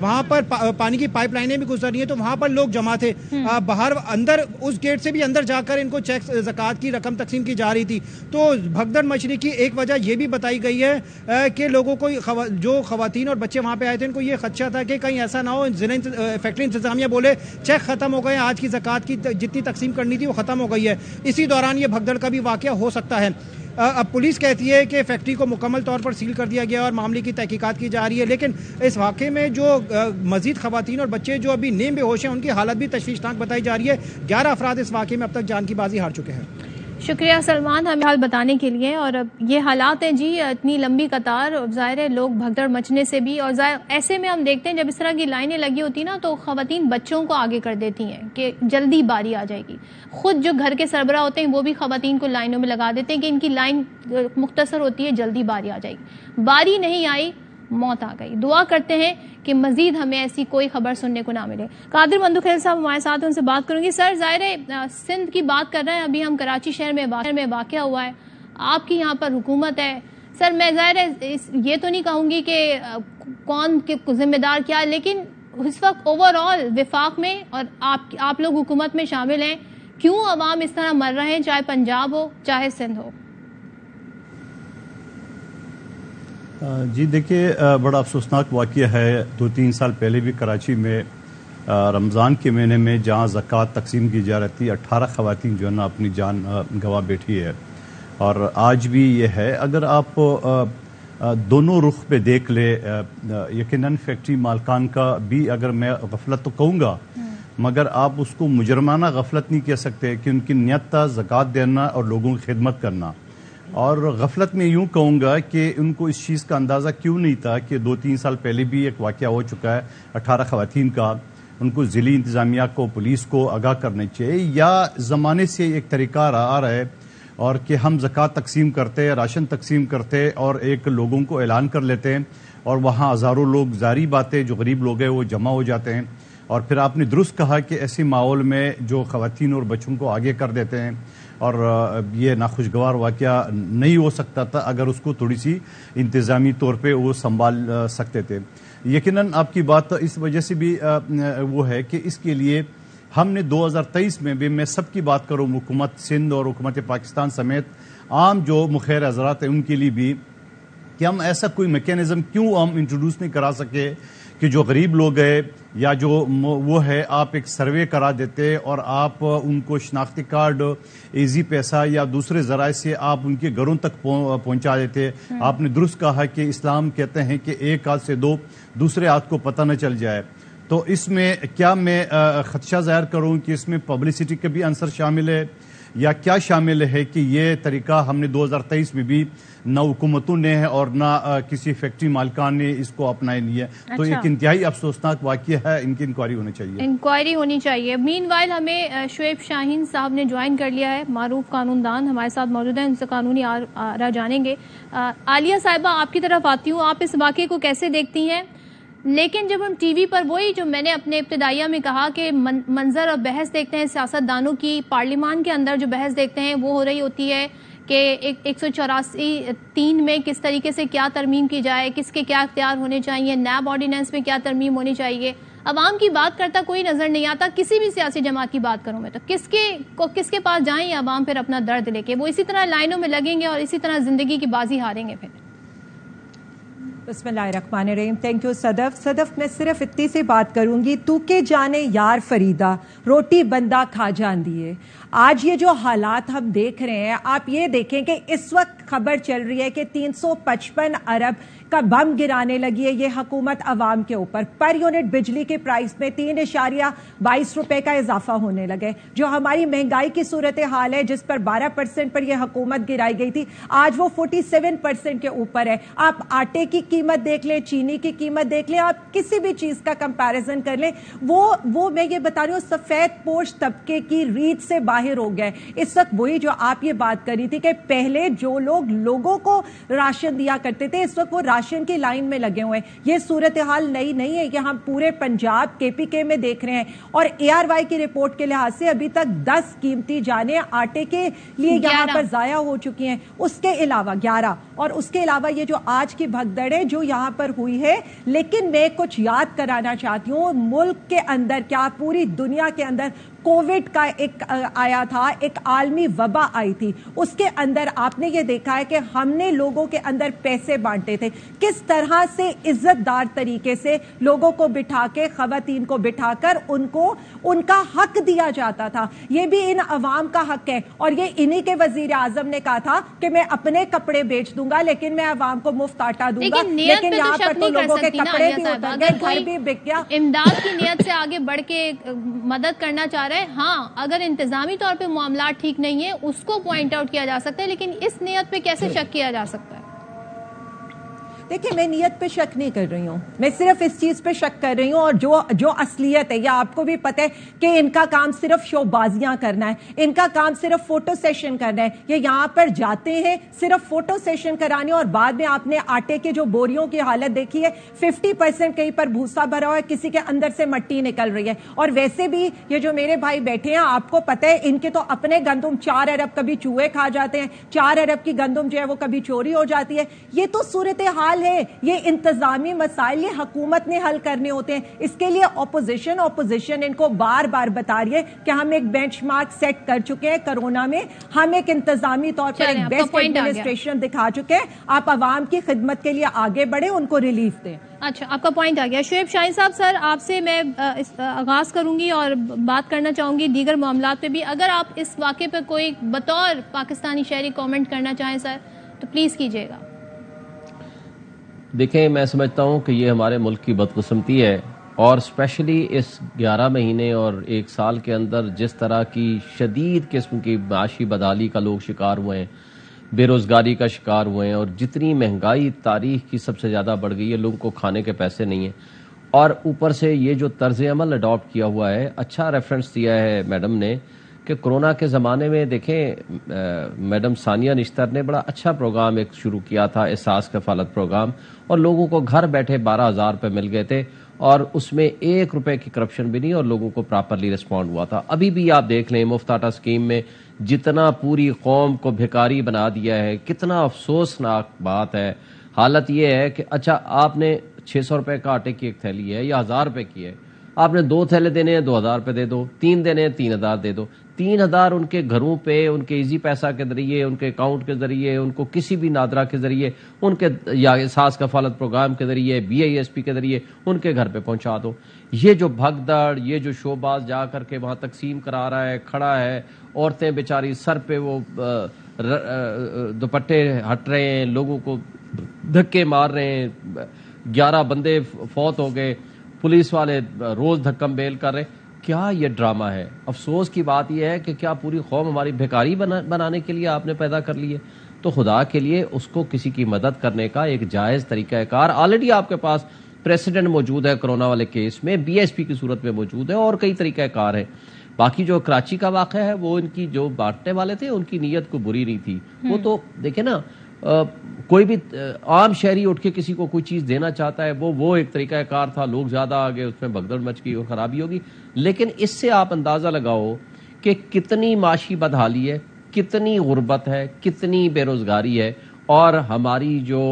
وہاں پر پانی کی پائپ لائنیں بھی گزر رہی ہیں، تو وہاں پر لوگ جمع تھے. باہر اندر اس گیٹ سے بھی اندر جا کر ان کو چیک زکوٰۃ کی رقم تقسیم کی جا رہی تھی. تو بھگدڑ مچنے کی ایک وجہ یہ بھی بتائی گئی ہے کہ لوگوں کو جو خواتین اور بچے وہاں پہ آئے تھے ان کو یہ خدشہ تھا کہ کہیں ایسا نہ ہو ضلع فیکٹری انتظامیہ بولے چیک ختم ہو گئے، آج کی زکوٰۃ کی جتنی تقسیم کرنی تھی وہ ختم ہو گئی ہے. اسی دوران یہ بھگدڑ کا بھی واقعہ ہو سکتا ہے. اب پولیس کہتی ہے کہ فیکٹری کو مکمل طور پر سیل کر دیا گیا اور معاملے کی تحقیقات کی جا رہی ہے، لیکن اس واقعے میں جو مزید خواتین اور بچے جو ابھی نیم بے ہوش ہیں ان کی حالت بھی تشویشناک بتائی جا رہی ہے. 11 افراد اس واقعے میں اب تک جان کی بازی ہار چکے ہیں. شکریہ سلمان ہمیں حال بتانے کے لیے. اور یہ حالات ہیں جی، اتنی لمبی قطار، ظاہر ہے لوگ بھگدڑ مچنے سے بھی، اور ایسے میں ہم دیکھتے ہیں جب اس طرح کی لائنیں لگی ہوتی نا تو خواتین بچوں کو آگے کر دیتی ہیں کہ جلدی باری آ جائے گی. خود جو گھر کے سربراہ ہوتے ہیں وہ بھی خواتین کو لائنوں میں لگا دیتے ہیں کہ ان کی لائن مختصر ہوتی ہے، جلدی باری آ جائے گی. باری نہیں آئی، موت آ گئی. دعا کرتے ہیں کہ مزید ہمیں ایسی کوئی خبر سننے کو نہ ملے. قادر مندوخیل صاحب ہمارے ساتھ، ان سے بات کروں گی. سر، ظاہر ہے سندھ کی بات کر رہے ہیں، ابھی ہم کراچی شہر میں واقع ہوا ہے، آپ کی یہاں پر حکومت ہے. سر میں ظاہر ہے یہ تو نہیں کہوں گی کہ کون ذمہ دار کیا، لیکن اس وقت اوور آل وفاق میں اور آپ لوگ حکومت میں شامل ہیں، کیوں عوام اس طرح مر رہے ہیں، چاہے پنجاب ہو چاہے سندھ ہو؟ جی دیکھیے، بڑا افسوسناک واقعہ ہے. 2-3 سال پہلے بھی کراچی میں رمضان کے مہینے میں جہاں زکوٰۃ تقسیم کی جا رہی تھی، 18 خواتین جو ہے نا اپنی جان گنوا بیٹھی ہے. اور آج بھی یہ ہے. اگر آپ دونوں رخ پہ دیکھ لے، یقیناً فیکٹری مالکان کا بھی اگر میں غفلت تو کہوں گا، مگر آپ اس کو مجرمانہ غفلت نہیں کہہ سکتے کہ ان کی نیت تھا زکوٰۃ دینا اور لوگوں کی خدمت کرنا. اور غفلت میں یوں کہوں گا کہ ان کو اس چیز کا اندازہ کیوں نہیں تھا کہ 2-3 سال پہلے بھی ایک واقعہ ہو چکا ہے 18 خواتین کا. ان کو ضلعی انتظامیہ کو، پولیس کو آگاہ کرنا چاہیے، یا زمانے سے ایک طریقہ آ رہا ہے اور کہ ہم زکوٰۃ تقسیم کرتے، راشن تقسیم کرتے اور ایک لوگوں کو اعلان کر لیتے ہیں اور وہاں ہزاروں لوگ، ظاہری باتیں جو غریب لوگ ہیں وہ جمع ہو جاتے ہیں. اور پھر آپ نے درست کہا کہ ایسے ماحول میں جو خواتین اور بچوں کو آگے کر دیتے ہیں، اور یہ ناخوشگوار واقعہ نہیں ہو سکتا تھا اگر اس کو تھوڑی سی انتظامی طور پہ وہ سنبھال سکتے تھے. یقیناً آپ کی بات اس وجہ سے بھی وہ ہے کہ اس کے لیے ہم نے 2023 میں بھی، میں سب کی بات کروں، حکومت سندھ اور حکومت پاکستان سمیت عام جو مخیر حضرات ہیں ان کے لیے بھی، کہ ہم ایسا کوئی میکینزم کیوں ہم انٹروڈیوس نہیں کرا سکے کہ جو غریب لوگ ہیں یا جو وہ ہے، آپ ایک سروے کرا دیتے اور آپ ان کو شناختی کارڈ، ایزی پیسہ یا دوسرے ذرائع سے آپ ان کے گھروں تک پہنچا دیتے. آپ نے درست کہا کہ اسلام کہتے ہیں کہ ایک ہاتھ سے دوسرے ہاتھ کو پتہ نہ چل جائے. تو اس میں کیا میں خدشہ ظاہر کروں کہ اس میں پبلسٹی کا بھی عنصر شامل ہے، یا کیا شامل ہے کہ یہ طریقہ ہم نے 2023 میں بھی نہ حکومتوں نے اور نہ کسی فیکٹری مالکان نے اس کو اپنایا نہیں ہے. تو ایک انتہائی افسوسناک واقعہ ہے. ان کی انکوائری ہونی چاہیے. مین وائل ہمیں شعیب شاہین صاحب نے جوائن کر لیا ہے، معروف قانون دان ہمارے ساتھ موجود ہیں، ان سے قانونی آرا جانیں گے. عالیہ صاحبہ، آپ کی طرف آتی ہوں، آپ اس واقعے کو کیسے دیکھتی ہیں؟ لیکن جب ہم ٹی وی پر وہی جو میں نے اپنے ابتدائیہ میں کہا کہ منظر اور بحث دیکھتے ہیں سیاست دانوں کی، پارلیمان کے اندر جو بحث دیکھتے ہیں وہ ہو رہی ہوتی ہے کہ 184(3) میں کس طریقے سے کیا ترمیم کی جائے، کس کے کیا اختیار ہونے چاہیے، نیب آرڈیننس میں کیا ترمیم ہونی چاہیے. عوام کی بات کرتا کوئی نظر نہیں آتا. کسی بھی سیاسی جماعت کی بات کروں میں تو کس کے پاس جائیں یا عوام پھر اپنا درد لے کے وہ اسی طرح لائنوں میں لگیں گے اور اسی طرح زندگی کی بازی ہاریں گے. پھر بسم اللہ الرحمن الرحیم. تھینک یو صدف. میں صرف اتنی سی بات کروں گی، تو کے جانے یار فریدہ روٹی بندہ کھا جان دیے. آج یہ جو حالات ہم دیکھ رہے ہیں، آپ یہ دیکھیں کہ اس وقت خبر چل رہی ہے کہ 355 ارب کا بم گرانے لگی ہے یہ حکومت عوام کے اوپر. پر یونٹ بجلی کے پرائس میں 3.22 روپے کا اضافہ ہونے لگے. جو ہماری مہنگائی کی صورتحال ہے جس پر 12% پر یہ حکومت گرائی گئی تھی، آج وہ 47% کے اوپر ہے. آپ آٹے کی قیمت دیکھ لیں، چینی کی قیمت دیکھ لیں، آپ کسی بھی چیز کا کمپیریزن کر لیں، وہ میں یہ بتا رہی ہوں سفید پوش طبقے کی ریت سے باہر ہو گئے. اس وقت وہی جو آپ یہ بات کر رہی تھی کہ پہلے جو لوگوں کو راشن دیا کرتے تھے، اس وقت وہ راشن کی لائن میں لگے ہوئے ہیں. یہ صورتحال نئی نہیں ہے, یہ ہم پورے پنجاب KPK میں دیکھ رہے ہیں. اور ARY کی رپورٹ کے لحاظ سے ابھی تک 10 قیمتی جانیں آٹے کے لیے یہاں پر ضائع ہو چکی ہیں. اس کے علاوہ 11, اور اس کے علاوہ یہ جو آج کی بھگدڑ ہے جو یہاں پر ہوئی ہے. لیکن میں کچھ یاد کرانا چاہتی ہوں, ملک کے اندر کیا پوری دنیا کے اندر کووڈ کا ایک آیا تھا, ایک عالمی وبا آئی تھی. اس کے اندر آپ نے یہ دیکھا ہے کہ ہم نے لوگوں کے اندر پیسے بانٹے تھے, کس طرح سے عزت دار طریقے سے لوگوں کو بٹھا کے, خواتین کو بٹھا کر ان کا حق دیا جاتا تھا. یہ بھی ان عوام کا حق ہے, اور یہ انہی کے وزیر اعظم نے کہا تھا کہ میں اپنے کپڑے بیچ دوں گا لیکن میں عوام کو مفت آٹا دوں گا. لیکن یہاں پر تو لوگوں کے کپڑے بھی اتر گئے, گھر بھی بک گیا. امداد کی نیت سے آگے بڑھ کے مدد کرنا چاہ رہے ہیں. ہاں, اگر انتظامی طور پہ معاملات ٹھیک نہیں ہیں اس کو پوائنٹ آؤٹ کیا جا سکتا ہے, لیکن اس نیت پہ کیسے شک کیا جا سکتا ہے؟ دیکھیں, میں نیت پہ شک نہیں کر رہی ہوں, میں صرف اس چیز پہ شک کر رہی ہوں. اور جو اصلیت ہے, یا آپ کو بھی پتہ ہے کہ ان کا کام صرف شو بازیاں کرنا ہے, ان کا کام صرف فوٹو سیشن کرنا ہے. یہ یہاں پر جاتے ہیں صرف فوٹو سیشن کرانے, اور بعد میں آپ نے آٹے کے جو بوریوں کی حالت دیکھی ہے, 50% کہیں پر بھوسا بھرا ہوا ہے, کسی کے اندر سے مٹی نکل رہی ہے. اور ویسے بھی یہ جو میرے بھائی بیٹھے ہیں, آپ کو پتہ ہے ان کے تو اپنے گندم 4 ارب کبھی چوہے کھا جاتے ہیں, 4 ارب کی گندم جو ہے وہ کبھی چوری ہو جاتی ہے. یہ تو صورتحال ہے, یہ انتظامی مسائل یہ حکومت نے حل کرنے ہوتے ہیں. اس کے لیے اپوزیشن ان کو بار بار بتا رہی ہے کہ ہم ایک بینچ مارک سیٹ کر چکے ہیں کرونا میں, ہم ایک انتظامی طور پر ایک بیسٹ ایڈمنسٹریشن دکھا چکے ہیں. آپ عوام کی خدمت کے لیے آگے بڑھیں, ان کو ریلیف دیں. اچھا, آپ کا پوائنٹ آ گیا. شعیب شاہین صاحب, سر آپ سے میں آغاز کروں گی اور بات کرنا چاہوں گی دیگر معاملات پہ بھی. اگر آپ اس واقعے پہ کوئی بطور پاکستانی شہری کامنٹ کرنا چاہیں سر تو پلیز کیجیے گا. دیکھیں, میں سمجھتا ہوں کہ یہ ہمارے ملک کی بدقسمتی ہے, اور اسپیشلی اس 11 مہینے اور 1 سال کے اندر جس طرح کی شدید قسم کی معاشی بدحالی کا لوگ شکار ہوئے ہیں, بے روزگاری کا شکار ہوئے ہیں, اور جتنی مہنگائی تاریخ کی سب سے زیادہ بڑھ گئی ہے, لوگوں کو کھانے کے پیسے نہیں ہیں, اور اوپر سے یہ جو طرز عمل اڈاپٹ کیا ہوا ہے. اچھا ریفرنس دیا ہے میڈم نے کہ کرونا کے زمانے میں دیکھیں, میڈم ثانیہ نشتر نے بڑا اچھا پروگرام ایک شروع کیا تھا, احساس کفالت پروگرام, اور لوگوں کو گھر بیٹھے 12,000 روپے مل گئے تھے, اور اس میں 1 روپے کی کرپشن بھی نہیں, اور لوگوں کو پراپرلی رسپونڈ ہوا تھا. ابھی بھی آپ دیکھ لیں مفت آٹا اسکیم میں جتنا پوری قوم کو بھکاری بنا دیا ہے, کتنا افسوسناک بات ہے. حالت یہ ہے کہ اچھا آپ نے 600 روپے کا آٹے کی ایک تھیلی ہے یا 1000 روپے کی ہے, آپ نے 2 تھیلے دینے ہیں 2000 روپے دے دو, 3 دینے ہیں 3000 دے دو. 3000 ان کے گھروں پہ, ان کے ایزی پیسہ کے ذریعے, ان کے اکاؤنٹ کے ذریعے, ان کو کسی بھی نادرا کے ذریعے, ان کے یا احساس کفالت پروگرام کے ذریعے, BISP کے ذریعے ان کے گھر پہ پہنچا دو. یہ جو بھگدڑ, یہ جو شوباز جا کر کے وہاں تقسیم کرا رہا ہے, کھڑا ہے, عورتیں بیچاری سر پہ وہ دوپٹے ہٹ رہے ہیں, لوگوں کو دھکے مار رہے ہیں, 11 بندے فوت ہو گئے, پولیس والے روز دھکم بیل کر رہے. کیا یہ ڈرامہ ہے؟ افسوس کی بات یہ ہے کہ کیا پوری قوم ہماری بھیکاری بنانے کے لیے آپ نے پیدا کر لی ہے؟ تو خدا کے لیے اس کو کسی کی مدد کرنے کا ایک جائز طریقہ کار, آلریڈی آپ کے پاس پریسیڈنٹ موجود ہے کرونا والے کیس میں, BSP کی صورت میں موجود ہے, اور کئی طریقہ کار ہیں. باقی جو کراچی کا واقعہ ہے وہ ان کی جو بانٹنے والے تھے ان کی نیت کو بری نہیں تھی. وہ تو دیکھیں نا, کوئی بھی عام شہری اٹھ کے کسی کو کوئی چیز دینا چاہتا ہے, وہ ایک طریقہ کار تھا, لوگ زیادہ آگے, اس میں بھگدڑ مچ گئی اور خرابی ہوگی. لیکن اس سے آپ اندازہ لگاؤ کہ کتنی معاشی بدحالی ہے, کتنی غربت ہے, کتنی بے روزگاری ہے, اور ہماری جو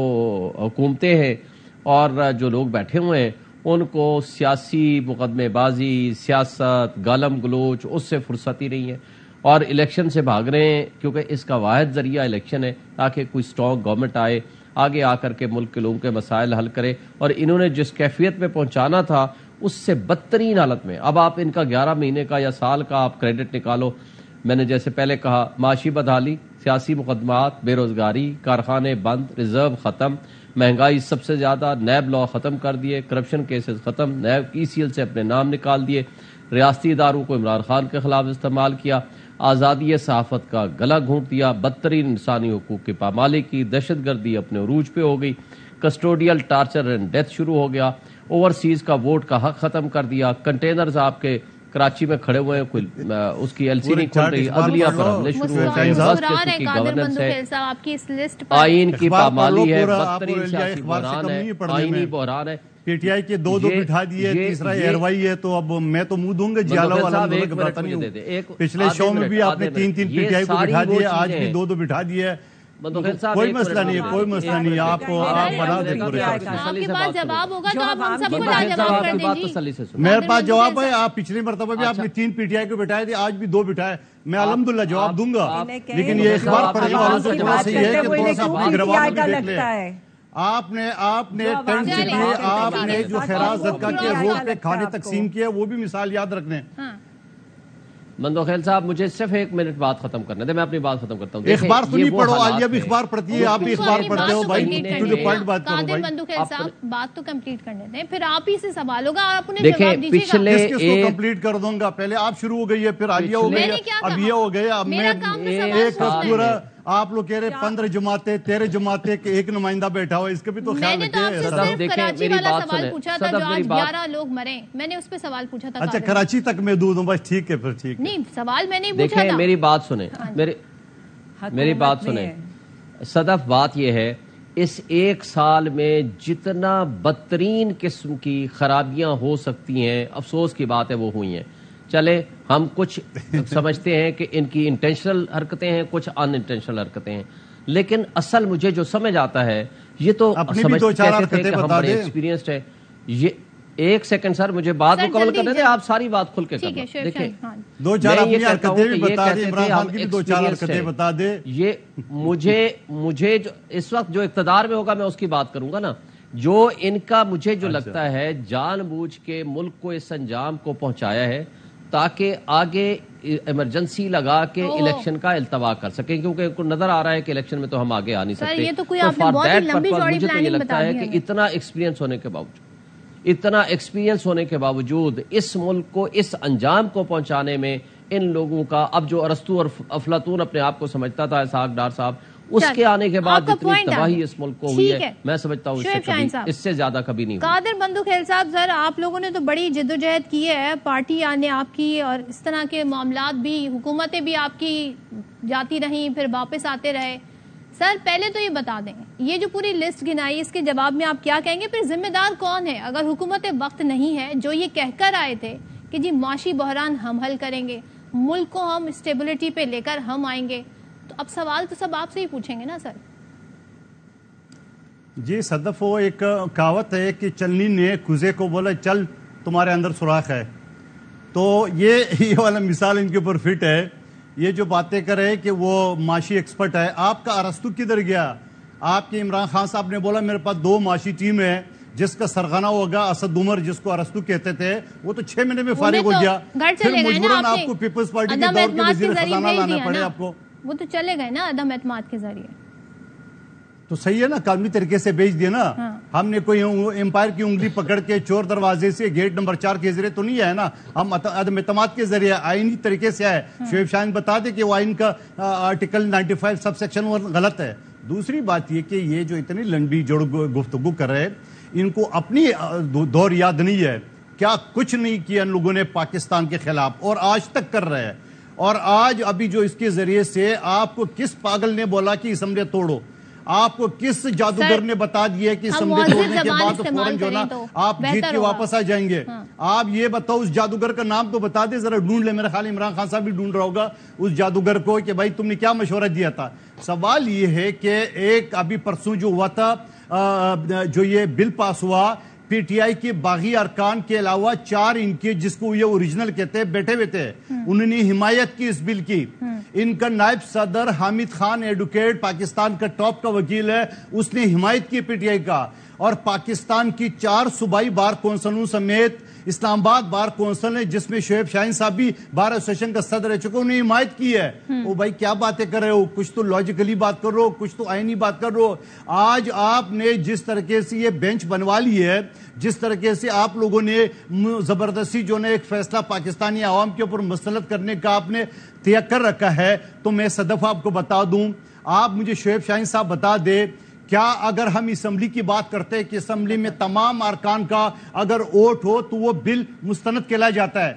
حکومتیں ہیں اور جو لوگ بیٹھے ہوئے ہیں ان کو سیاسی مقدمے بازی, سیاست, گالم گلوچ, اس سے فرصت ہی نہیں ہے, اور الیکشن سے بھاگ رہے ہیں, کیونکہ اس کا واحد ذریعہ الیکشن ہے تاکہ کوئی اسٹرانگ گورنمنٹ آئے, آگے آ کر کے ملک کے لوگوں کے مسائل حل کرے. اور انہوں نے جس کیفیت میں پہنچانا تھا اس سے بدترین حالت میں. اب آپ ان کا 11 مہینے کا یا سال کا آپ کریڈٹ نکالو. میں نے جیسے پہلے کہا, معاشی بدحالی, سیاسی مقدمات, بے روزگاری, کارخانے بند, ریزرو ختم, مہنگائی سب سے زیادہ, نیب لا ختم کر دیے, کرپشن کیسز ختم, نیب ECL سے اپنے نام نکال دیے, ریاستی اداروں کو عمران خان کے خلاف استعمال کیا, آزادی صحافت کا گلا گھونٹ دیا, بدترین انسانی حقوق کی پامالی کی, دہشت گردی اپنے عروج پہ ہو گئی, کسٹوڈیل ٹارچر اینڈ ڈیتھ شروع ہو گیا, اوورسیز کا ووٹ کا حق ختم کر دیا, کنٹینرز آپ کے کراچی میں کھڑے ہوئے ہیں, کوئی اس کی ایل سی نہیں کھل رہی, عدلیہ پر حملے شروع ہوئے ہیں, گورننس ہے, آئین کی پامالی ہے, بدترین سیاسی بحران ہے, آئینی بحران ہے. پی ٹی آئی کے دو بٹھا دیے, تیسرا ایروائی ہے, تو اب میں تو منہ دوں گا جالا والا بتاتا نہیں ہوں. پچھلے شو میں بھی آپ نے 3 پی ٹی آئی کو بٹھا دیے, آج بھی 2 بٹھا دیے. کوئی مسئلہ نہیں ہے, کوئی مسئلہ نہیں ہے, آپ بنا دیں پورے. میرے پاس جواب ہے, آپ پچھلی مرتبہ بھی آپ نے 3 پی ٹی آئی کو بٹھائے تھے, آج بھی 2 بٹھائے. میں الحمدللہ جواب دوں گا, لیکن یہ اخبار پڑھنے والوں سے تھوڑا سا یہ ہے کہ تھوڑا سا اگروال بھی دیکھ لیں. آپ نے ٹینٹ سٹی, آپ نے جو خیرات صدقہ کے روڈ پہ کھانے تقسیم کیے, وہ بھی مثال یاد رکھنے. مندوخیل صاحب مجھے صرف 1 منٹ بات ختم کرنے دیں, میں اپنی بات ختم کرتا ہوں. اخبار تو نہیں پڑھو, عالیہ بھی اخبار پڑھتی ہے, آپ بھی اخبار پڑھتے ہو بھائی, ٹو دی پوائنٹ بات کرو بھائی. مندوخیل صاحب بات تو کمپلیٹ کرنے دیں, پھر آپ ہی سے سوال ہوگا, آپ انہیں دیکھیں جواب دیجیے گا. پچھلے کس کو کمپلیٹ کر دوں گا, پہلے آپ شروع ہو گئی ہے, پھر عالیہ ہو گئی ہے, اب یہ ہو گئے, اب میں ایک پورا آپ لوگ کہہ رہے 15 جماعتیں 13 جماعتیں کہ ایک نمائندہ بیٹھا ہوا, اس کے بھی تو خیال رکھیں. کراچی والا سوال پوچھا تھا جو آج 11 لوگ مرے, میں نے اس پہ سوال پوچھا تھا. اچھا کراچی تک میں دوں بس, ٹھیک ہے, پھر ٹھیک ہے. نہیں سوال میں نہیں پوچھا تھا. میری بات سنیں, میری بات سنیں صدف. بات یہ ہے اس 1 سال میں جتنا بدترین قسم کی خرابیاں ہو سکتی ہیں, افسوس کی بات ہے وہ ہوئی ہیں. چلے ہم کچھ سمجھتے ہیں کہ ان کی انٹینشنل حرکتیں ہیں, کچھ ان انٹینشنل حرکتیں ہیں, لیکن اصل مجھے جو سمجھ آتا ہے یہ تو سمجھتے کہ ہم بڑے ایکسپیرینسڈ ہیں. یہ 1 سیکنڈ سر مجھے بات مکمل کرنے دیں, آپ ساری بات کھل کے کرنا. دیکھیں 2-4 اپنی حرکتیں بھی بتا دیں, عمران خان کی بھی 2-4 حرکتیں بتا دیں. یہ مجھے اس وقت جو اقتدار میں ہوگا میں اس کی بات کروں گا نا, جو ان کا مجھے جو لگتا ہے جان بوجھ کے ملک کو اس انجام کو پہنچایا ہے تاکہ آگے ایمرجنسی لگا کے الیکشن کا التوا کر سکیں, کیونکہ ان کو نظر آ رہا ہے کہ الیکشن میں تو ہم آگے آ نہیں سکتے. یہ تو کوئی آپ نے بہت ہی لمبی چوڑی مجھے تو یہ لگتا ہے کہ اتنا ایکسپیرینس ہونے کے باوجود اس ملک کو اس انجام کو پہنچانے میں ان لوگوں کا, اب جو ارسطو اور افلاطون اپنے آپ کو سمجھتا تھا اسحاق ڈار صاحب, اس کے آنے کے بعد جتنی تباہی اس ملک کو ہوئی ہے, میں سمجھتا ہوں اس سے زیادہ کبھی نہیں ہوئی. قادر مندوخیل صاحب سر, آپ لوگوں نے تو بڑی جدوجہد کی ہے, پارٹی آنے آپ کی, اور اس طرح کے معاملات بھی, حکومتیں بھی آپ کی جاتی رہیں پھر واپس آتے رہے. سر پہلے تو یہ بتا دیں, یہ جو پوری لسٹ گنائی اس کے جواب میں آپ کیا کہیں گے, پھر ذمہ دار کون ہے اگر حکومت وقت نہیں ہے جو یہ کہہ کر آئے تھے کہ جی معاشی بحران ہم حل کریں گے, ملک کو ہم اسٹیبلٹی پہ لے کر ہم آئیں گے, تو اب سوال تو سب آپ سے ہی پوچھیں گے نا سر. جی صدف, وہ ایک کہاوت ہے کہ چلنی نے کوزے کو بولا چل تمہارے اندر سوراخ ہے, تو یہ والا مثال ان کے اوپر فٹ ہے. یہ جو باتیں کرے کہ وہ معاشی ایکسپرٹ ہے, آپ کا ارسطو کدھر گیا؟ آپ کے عمران خان صاحب نے بولا میرے پاس 2 معاشی ٹیم ہے, جس کا سرغنہ ہوگا اسد عمر جس کو ارسطو کہتے تھے, وہ تو 6 مہینے میں فارغ ہو گیا, پھر مجبوراً آپ کو پیپلز پارٹی کے دور کے وزیر خزانہ لانا پڑے آپ کو. وہ تو چلے گئے نا عدم اعتماد کے ذریعے, تو صحیح ہے نا, قانونی طریقے سے بیچ دیا نا. ہم نے کوئی امپائر کی انگلی پکڑ کے چور دروازے سے گیٹ نمبر 4 کے ذریعے تو نہیں ہے نا, ہم عدم اعتماد کے ذریعے آئینی طریقے سے آئے. شعیب شاہین بتا دے کہ وہ آئین کا آرٹیکل 95 سب سیکشن غلط ہے. دوسری بات یہ کہ یہ جو اتنی لمبی جوڑ گفتگو کر رہے, ان کو اپنی دور یاد نہیں ہے, کیا کچھ نہیں کیا ان لوگوں نے پاکستان کے خلاف, اور آج تک کر رہے ہیں. اور آج ابھی جو اس کے ذریعے سے آپ کو کس پاگل نے بولا کہ اسمبلی توڑو, آپ کو کس جادوگر نے بتا دیا کہ اسمبلی توڑنے کے بعد فوراً جو نا آپ جیت کے واپس آ جائیں گے. آپ یہ بتاؤ اس جادوگر کا نام تو بتا دے ذرا, ڈھونڈ لے, میرا خیال عمران خان صاحب بھی ڈھونڈ رہا ہوگا اس جادوگر کو کہ بھائی تم نے کیا مشورہ دیا تھا. سوال یہ ہے کہ ایک ابھی پرسوں جو ہوا تھا, جو یہ بل پاس ہوا, پی ٹی آئی کے باغی ارکان کے علاوہ 4 ان کے جس کو یہ اوریجنل کہتے ہیں بیٹھے ہوئے تھے, انہوں نے حمایت کی اس بل کی. ان کا نائب صدر حامد خان ایڈوکیٹ پاکستان کا ٹاپ کا وکیل ہے, اس نے حمایت کی پی ٹی آئی کا. اور پاکستان کی 4 صوبائی بار کونسلوں سمیت اسلام آباد بار کونسل نے, جس میں شعیب شاہین صاحب بھی بار ایسوسیشن کا صدر رہ چکے, انہیں حمایت کی ہے. او بھائی کیا باتیں کر رہے ہو, کچھ تو لاجیکلی بات کر رہے ہو, کچھ تو آئینی بات کر رہے ہو. آج آپ نے جس طریقے سے یہ بینچ بنوا لی ہے, جس طریقے سے آپ لوگوں نے زبردستی جو نے ایک فیصلہ پاکستانی عوام کے اوپر مسلط کرنے کا آپ نے طے کر رکھا ہے, تو میں صدف آپ کو بتا دوں, آپ مجھے شعیب شاہین صاحب بتا دے, کیا اگر ہم اسمبلی کی بات کرتے ہیں کہ اسمبلی میں تمام ارکان کا اگر ووٹ ہو تو وہ بل مستند کہلایا جاتا ہے,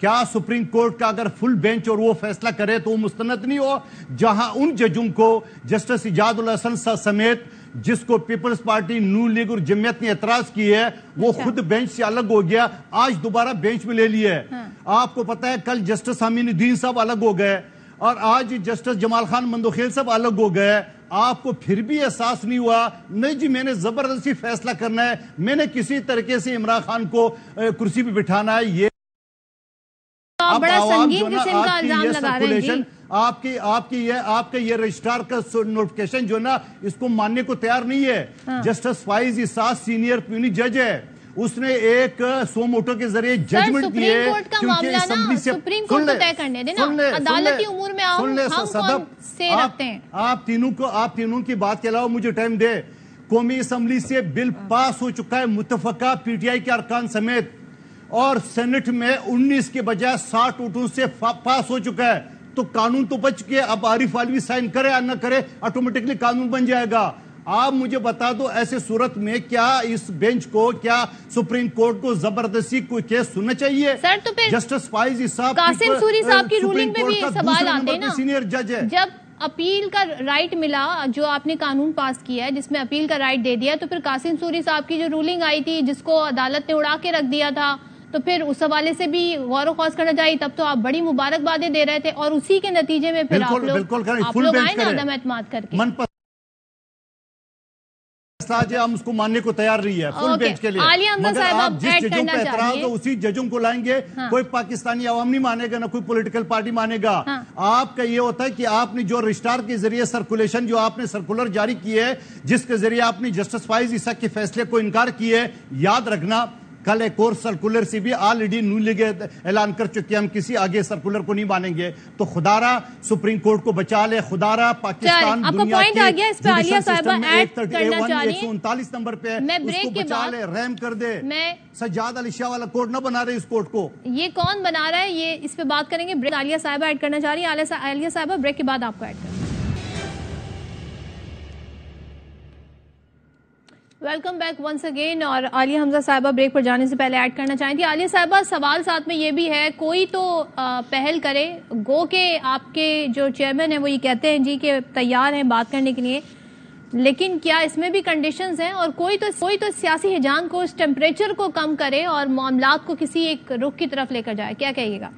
کیا سپریم کورٹ کا اگر فل بینچ اور وہ فیصلہ کرے تو وہ مستند نہیں ہو؟ جہاں ان ججوں کو جسٹس ایجاد الحسن سمیت جس کو پیپلز پارٹی، نون لیگ اور جمعیت نے اعتراض کی ہے، وہ خود بینچ سے الگ ہو گیا، آج دوبارہ بینچ میں لے لیا ہے۔ آپ کو پتا ہے کل جسٹس امین الدین صاحب الگ ہو گئے اور آج جسٹس جمال خان مندوخیل صاحب الگ ہو گئے۔ آپ کو پھر بھی احساس نہیں ہوا؟ نہیں جی میں نے زبردستی فیصلہ کرنا ہے، میں نے کسی طریقے سے عمران خان کو کرسی پہ بٹھانا ہے۔ یہ بڑا سنگین قسم کا الزام لگا رہے ہیں جی۔ آپ کا یہ رجسٹرار کا نوٹیفکیشن جو نا اس کو ماننے کو تیار نہیں ہے۔ جسٹس فائز عیسیٰ سینئر پیونی جج ہے، اس نے ایک سو موٹو کے ذریعے ججمنٹ دیے کیونکہ اسمبلی سے سپریم کورٹ کو طے کرنے دینا، عدالتی امور میں ہم کون سے رکھتے ہیں؟ آپ تینوں کی بات کے علاوہ مجھے ٹائم دے۔ قومی اسمبلی سے بل پاس ہو چکا ہے متفقہ پی ٹی آئی کے ارکان سمیت، اور سینٹ میں 19 کے بجائے 60 ووٹوں سے پاس ہو چکا ہے۔ تو قانون تو بچ کے اب عارف علوی سائن کرے یا نہ کرے آٹومیٹکلی قانون بن جائے گا۔ آپ مجھے بتا دو ایسے صورت میں کیا اس بینچ کو، کیا سپریم کورٹ کو زبردستی کوئی کیس سننا چاہیے؟ سر تو پھر جسٹس فائز عیسیٰ قاسم سوری صاحب کی رولنگ میں بھی سوال آتے ہیں نا، سینئر جج ہے۔ جب اپیل کا رائٹ ملا، جو آپ نے قانون پاس کیا ہے جس میں اپیل کا رائٹ دے دیا، تو پھر قاسم سوری صاحب کی جو رولنگ آئی تھی جس کو عدالت نے اڑا کے رکھ دیا تھا، تو پھر اس حوالے سے بھی غور و خوض کرنا چاہیے۔ تب تو آپ بڑی مبارکبادیں دے رہے تھے اور اسی کے نتیجے میں پھر آپ لوگ آئے نا عدم اعتماد کر کے۔ ہم اس کو ماننے کو تیار نہیں ہے فل بینچ کے لیے، مگر آپ جس ججوں پہ اعتراض ہو اسی ججوں کو لائیں گے۔ کوئی پاکستانی عوام نہیں مانے گا، نہ کوئی پولیٹیکل پارٹی مانے گا۔ آپ کا یہ ہوتا ہے کہ آپ نے جو رجسٹرار کے ذریعے سرکولیشن، جو آپ نے سرکولر جاری کی ہے جس کے ذریعے آپ نے جسٹس فائز عیسیٰ کے فیصلے کو انکار کیے، یاد رکھنا کل ایک اور سرکولر سے بھی آلریڈی نون لیگ اعلان کر چکے ہم کسی آگے سرکولر کو نہیں مانیں گے۔ تو خدا را سپریم کورٹ کو بچا لے، خدا را پاکستان دنیا کی 139 نمبر پہ اس کو بچا لے، رحم کر دے۔ سجاد علی شاہ والا کورٹ نہ بنا رہے اس کورٹ کو۔ یہ کون بنا رہا ہے، یہ اس پہ بات کریں گے۔ عالیہ صاحبہ ایڈ کرنا چاہ رہی ہیں، عالیہ صاحبہ بریک کے بعد آپ کو ایڈ کریں۔ Welcome back once again. اور عالیہ حمزہ صاحبہ بریک پر جانے سے پہلے ایڈ کرنا چاہیں تھی۔ عالیہ صاحبہ سوال ساتھ میں یہ بھی ہے، کوئی تو پہل کرے، گو کہ آپ کے جو چیئرمین ہیں وہ یہ کہتے ہیں جی کہ تیار ہیں بات کرنے کے لیے، لیکن کیا اس میں بھی کنڈیشنز ہیں؟ اور کوئی تو سیاسی ہجان کو، اس ٹیمپریچر کو کم کرے اور معاملات کو کسی ایک رخ کی طرف لے کر جائے، کیا کہیے گا؟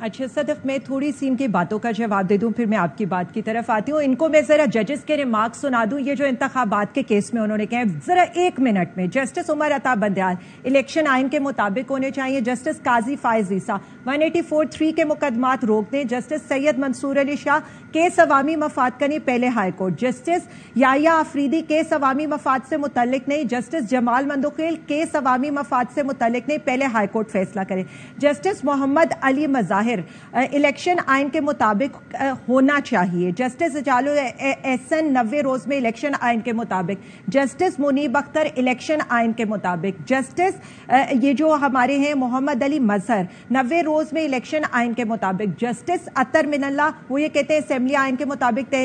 اچھا صدف، میں تھوڑی سی ان کی باتوں کا جواب دے دوں، پھر میں آپ کی بات کی طرف آتی ہوں۔ ان کو میں ذرا ججز کے ریمارکس سنا دوں، یہ جو انتخابات کے کیس میں انہوں نے کہا ذرا ایک منٹ میں۔ جسٹس عمر عطا بندیال الیکشن آئین کے مطابق ہونے چاہیے۔ جسٹس قاضی فائز عیسیٰ 184(3) کے مقدمات روک دیں۔ جسٹس سید منصور علی شاہ کیس عوامی مفاد کا نہیں، پہلے ہائی کورٹ۔ جسٹس یحییٰ آفریدی کیس عوامی مفاد سے متعلق نہیں۔ جسٹس جمال مندوخیل کیس عوامی مفاد سے متعلق نہیں، پہلے ہائی کورٹ فیصلہ کرے۔ جسٹس محمد علی مظاہر الیکشن آئین کے مطابق ہونا چاہیے۔ جسٹس اجال احسن 90 روز میں الیکشن آئین کے مطابق۔ جسٹس منیب اختر الیکشن آئین کے مطابق۔ جسٹس یہ جو ہمارے ہیں محمد علی مظہر 90 روز میں الیکشن آئین کے مطابق۔ جسٹس اطہر من اللہ وہ یہ کہتے ہیں اسمبلی آئین کے مطابق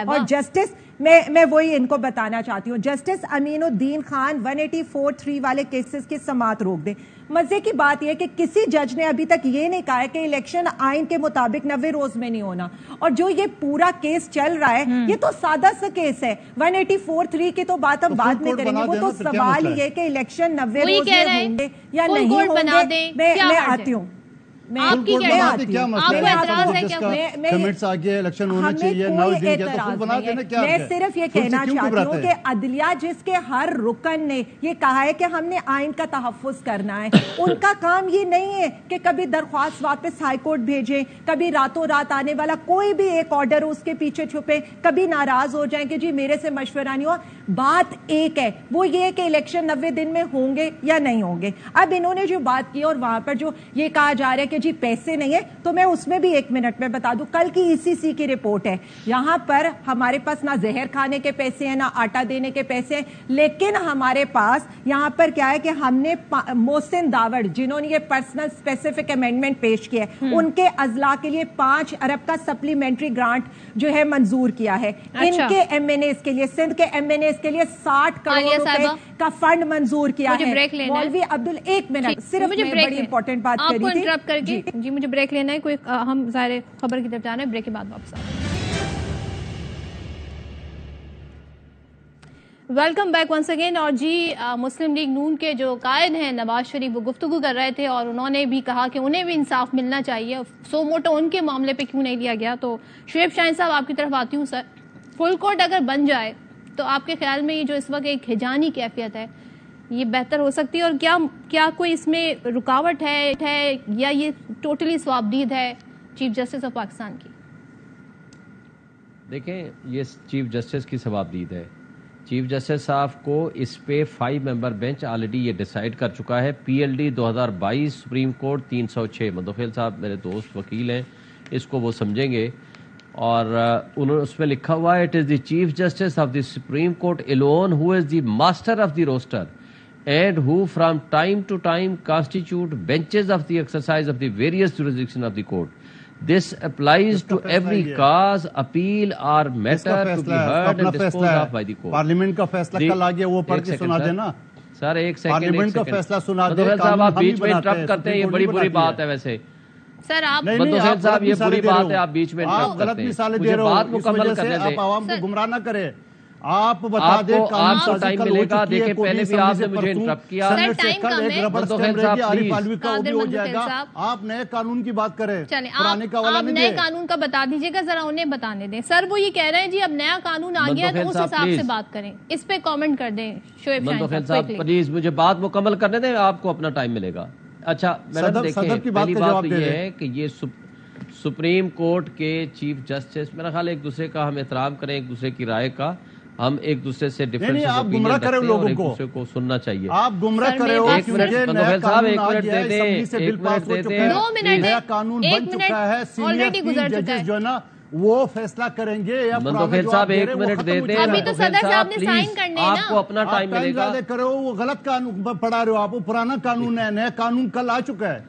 اور جسٹس میں وہی ان کو بتانا چاہتی ہوں، جسٹس امین الدین خان 184(3) والے کیسز کی سماعت روک دیں۔ مزے کی بات یہ ہے کہ کسی جج نے ابھی تک یہ نہیں کہا ہے کہ الیکشن آئین کے مطابق 90 روز میں نہیں ہونا، اور جو یہ پورا کیس چل رہا ہے یہ تو سادہ سا کیس ہے۔ 184(3) کی تو بات ہم بعد میں کریں گے، وہ تو سوال ہی ہے کہ الیکشن 90 روز میں ہوں گے یا نہیں ہوں گے۔ میں آتی ہوں، آپ کی کیا اعتراض ہے؟ میں صرف یہ کہنا چاہتی ہوں کہ عدلیہ جس کے ہر رکن نے یہ کہا ہے کہ ہم نے آئین کا تحفظ کرنا ہے، ان کا کام یہ نہیں ہے کہ کبھی درخواست واپس ہائی کورٹ بھیجیں، کبھی راتوں رات آنے والا کوئی بھی ایک آرڈر اس کے پیچھے چھپے، کبھی ناراض ہو جائیں کہ جی میرے سے مشورہ نہیں ہوا۔ بات ایک ہے، وہ یہ کہ الیکشن 90 دن میں ہوں گے یا نہیں ہوں گے۔ اب انہوں نے جو بات کی اور وہاں پر جو یہ کہا جا رہا ہے کہ کہ جی پیسے نہیں ہے، تو میں اس میں بھی 1 منٹ میں بتا دوں. کل کی ECC کی رپورٹ ہے، یہاں پر ہمارے پاس نہ زہر کھانے کے پیسے ہیں نہ آٹا دینے کے پیسے ہیں، لیکن ہمارے پاس یہاں پر کیا ہے کہ ہم نے محسن داوڑ جنہوں نے یہ پرسنل اسپیسیفک امینڈمنٹ پیش کیا ہے، ان کے اضلاع کے لیے 5 ارب کا سپلیمنٹری گرانٹ جو ہے منظور کیا ہے. ان کے MNAs کے لیے، سندھ کے MNAs کے لیے 60 کروڑ روپے کا فنڈ منظور کیا ہے. مولوی عبدل 1 منٹ صرف میں بڑی امپورٹنٹ بات آپ کو کری انٹرپٹ کر کے جی مجھے بریک لینا ہے. کوئی ہم ظاہر خبر کی طرف جانا ہے، بریک کے بعد واپس آئیں. Welcome back once again. اور جی مسلم لیگ نون کے جو قائد ہیں نواز شریف، وہ گفتگو کر رہے تھے اور انہوں نے بھی کہا کہ انہیں بھی انصاف ملنا چاہیے. سو موٹو ان کے معاملے پہ کیوں نہیں لیا گیا؟ تو شعیب شاہین صاحب آپ کی طرف آتی ہوں. سر، فل کورٹ اگر بن جائے تو آپ کے خیال میں یہ جو اس وقت ایک ہجانی کیفیت ہے یہ بہتر ہو سکتی ہے؟ اور کیا کوئی اس میں رکاوٹ ہے یا یہ ٹوٹلی ثوابدید ہے چیف جسٹس آف پاکستان کی؟ دیکھیں، یہ چیف جسٹس کی ثوابدید ہے. چیف جسٹس صاحب کو اس پہ 5 ممبر بینچ آلریڈی یہ ڈیسائیڈ کر چکا ہے. PLD 2022 supreme court 306. مدوخیل صاحب میرے دوست وکیل ہیں، اس کو وہ سمجھیں گے. اور انہوں نے اس میں لکھا ہوا ہے، it is the chief justice of the supreme court alone who is the master of the roster and who from time to time constitute benches of the exercise of the various jurisdiction of the court. This applies to every cause, appeal or matter to be heard and disposed of by the court. Parliament کا فیصلہ کل آگے وہ پڑھ کے سنا دینا. سر ایک سیکنڈ، پارلیمنٹ کا فیصلہ سنا دے. صاحب آپ بیچ میں انٹرپٹ کرتے ہیں، یہ بڑی بری بات ہے. ویسے سر آپ مدوخیل صاحب یہ بری بات ہے، آپ بیچ میں انٹرپٹ غلط کرتے ہیں. مثالیں دے مجھے رہے ہو، بات اس مکمل وجہ سے کرنے آپ دیں. عوام کو گمراہ نہ کرے. آپ بتا دیں آپ کو ٹائم ملے گا. دیکھیں پہلے بھی آپ نے مجھے انٹرپٹ کیا. آپ نئے قانون کی بات کریں، آپ نئے قانون کا بتا دیجیے گا، ذرا انہیں بتانے دیں. سر وہ یہ کہہ رہے ہیں جی اب نیا قانون آ گیا تو اس حساب سے بات کریں. اس پہ کامنٹ کر دیں شعیب شاہین صاحب. پلیز مجھے بات مکمل کرنے دیں، آپ کو اپنا ٹائم ملے گا. اچھا میڈم دیکھیں، پہلی بات تو یہ ہے کہ یہ سپریم کورٹ کے چیف جسٹس، میرا خیال ہے ایک دوسرے کا ہم احترام کریں، ایک دوسرے کی رائے کا. ہم ایک دوسرے سے ڈیفرنس آپ گمراہ کریں لوگوں کو، ایک دوسرے کو سننا چاہیے. آپ گمراہ کرے ہو. ایک منٹ مدوخیل صاحب، 1 منٹ دے دیں، 1 منٹ دے دیں. 2 منٹ نیا قانون بن چکا ہے. سینئر ججز جو ہے نا وہ فیصلہ کریں گے. مدوخیل صاحب 1 منٹ دے دیں. ابھی تو صدر صاحب نے سائن کرنے ہیں نا. آپ کو اپنا ٹائم ملے گا. کرو وہ غلط قانون پڑھا رہے ہو آپ. وہ پرانا قانون ہے، نیا قانون کل آ چکا ہے.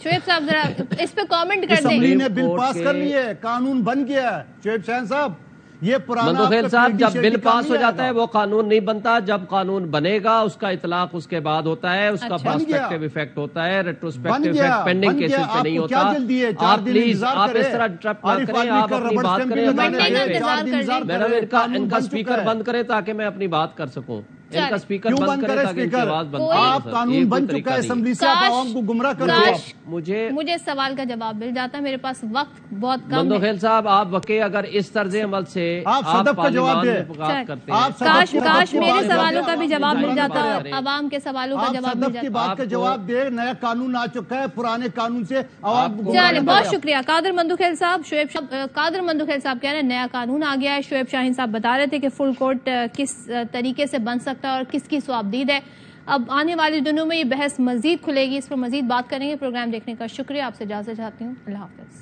شعیب صاحب ذرا اس پہ کامنٹ کر دیں. اسمبلی نے بل پاس کر لیے، قانون بن گیا ہے. شعیب شاہین صاحب یہ پرانا مدوخیل صاحب، جب بل پاس ہو جاتا ہے وہ قانون نہیں بنتا. جب قانون بنے گا اس کا اطلاق اس کے بعد ہوتا ہے، اس کا پرسپیکٹیو ایفیکٹ ہوتا ہے، ریٹروسپیکٹیو ایفیکٹ پینڈنگ کیسز پہ نہیں ہوتا. آپ پلیز آپ اس طرح انٹرپٹ نہ کریں، آپ اپنی بات کریں. میڈم ان کا اسپیکر بند کریں تاکہ میں اپنی بات کر سکوں. ان کا اسپیکر بند کریں تاکہ ان کی آواز بند کریں. آپ قانون بن چکا ہے اسمبلی سے، آپ عوام کو گمراہ کر دو. مجھے سوال کا جواب مل جاتا ہے، میرے پاس وقت بہت کم ہے. مدوخیل صاحب آپ وقت اگر اس طرز عمل سے آپ صدف کا جواب دیں. کاش میرے سوالوں کا بھی جواب مل جاتا، عوام کے سوالوں کا جواب مل جاتا. کی بات کا جواب دے. نیا قانون آ چکا ہے، پرانے قانون سے عوام کو چلے. بہت شکریہ قادر مندوخیل صاحب. قادر مندوخیل صاحب کہہ رہے ہیں نیا قانون آ گیا ہے. شعیب شاہین صاحب بتا رہے تھے کہ فل کورٹ کس طریقے سے بن سکتا ہے اور کس کی ثوابدید ہے. اب آنے والے دنوں میں یہ بحث مزید کھلے گی، اس پر مزید بات کریں گے. پروگرام دیکھنے کا شکریہ. آپ سے اجازت چاہتی ہوں. اللہ حافظ.